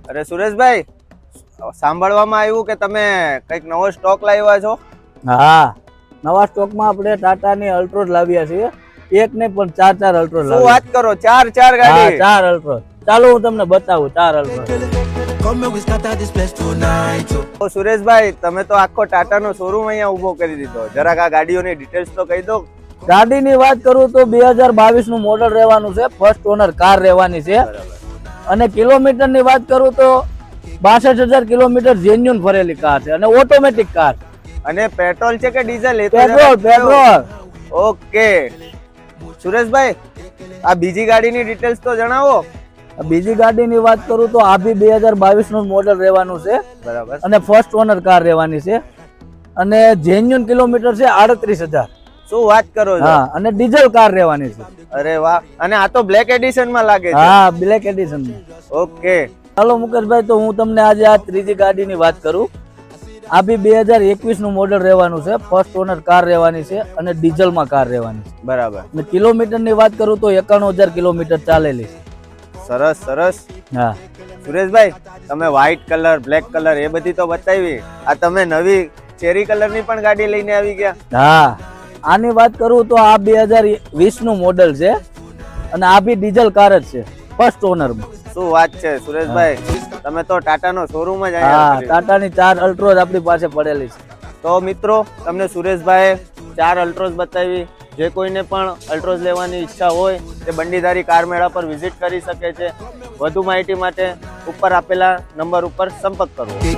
અરે સુરેશભાઈ, સાંભળવામાં આવ્યું કે તમે કઈક નવો સ્ટોક લાવ્યા છો. હા, નવા સ્ટોકમાં આપણે ટાટાની અલ્ટ્રોઝ લાવ્યા છીએ. એક નહીં પણ ચાર અલ્ટ્રોઝ શું વાત કરો? ચાર ગાડી? ચાર અલ્ટ્રોઝ. ચાલો હું તમને બતાવું ચાર અલ્ટ્રોઝ. તો સુરેશભાઈ, તમે તો આખો ટાટાનો શોરૂમ અહીંયા ઊભો કરી દીધો. જરાક આ ગાડીઓની ડિટેલ્સ તો કહી દો. ગાડીની વાત કરું તો 2022 નું મોડલ રહેવાનું છે. ફર્સ્ટ ઓનર કાર રહેવાની છે. અને કિલોમીટરની વાત કરું તો 62,000 કિલોમીટર જેન્યુન ફરેલી કાર છે અને ઓટોમેટિક કાર. અને પેટ્રોલ છે કે ડીઝલ? પેટ્રોલ. ઓકે સુરેશભાઈ, આ બીજી ગાડીની ડિટેલ્સ તો જણાવો. બીજી ગાડીની વાત કરું તો આ બી 2022 નું મોડલ રહેવાનું છે. બરાબર. અને ફર્સ્ટ ઓનર કાર રહેવાની છે અને જેન્યુન કિલોમીટર છે 38,000. શું વાત કરો છો? હા, અને ડીઝલ કાર રહેવાની છે. અરે વાહ! અને આ તો બ્લેક એડિશન માં લાગે છે. હા, બ્લેક એડિશન. ઓકે ચાલો મુકેશભાઈ, તો હું તમને આજે આ ત્રીજી ગાડીની વાત કરું. આ બી 2021 નું મોડલ રહેવાનું છે. ફર્સ્ટ ઓનર કાર રહેવાની છે અને ડીઝલમાં કાર રહેવાની છે. બરાબર. અને કિલોમીટરની વાત કરું તો 91,000 કિલોમીટર ચાલેલી છે. સરસ સરસ. હા સુરેશભાઈ, તમે વ્હાઈટ કલર, બ્લેક કલર એ બધી તો બતાવી. આ તમે નવી ચેરી કલર ની પણ ગાડી લઈને આવી ગયા. હા, આની વાત કરું તો આ 2020 નું મોડલ છે અને આ બી ડીઝલ કાર જ છે ફર્સ્ટ ઓનર માં. શું વાત છે સુરેશભાઈ, તમે તો ટાટાનો શોરૂમ જ હા, અહીંયા કર્યો. ટાટાની ચાર અલ્ટ્રોઝ આપણી પાસે પડેલી છે. તો મિત્રો, તમને સુરેશભાઈ ચાર અલ્ટ્રોઝ બતાવી. જે કોઈને પણ અલ્ટ્રોઝ લેવાની ઈચ્છા હોય તે બંડીધારી કાર મેળા પર વિઝિટ કરી શકે છે. વધુ માહિતી માટે ઉપર આપેલા નંબર ઉપર સંપર્ક કરવો.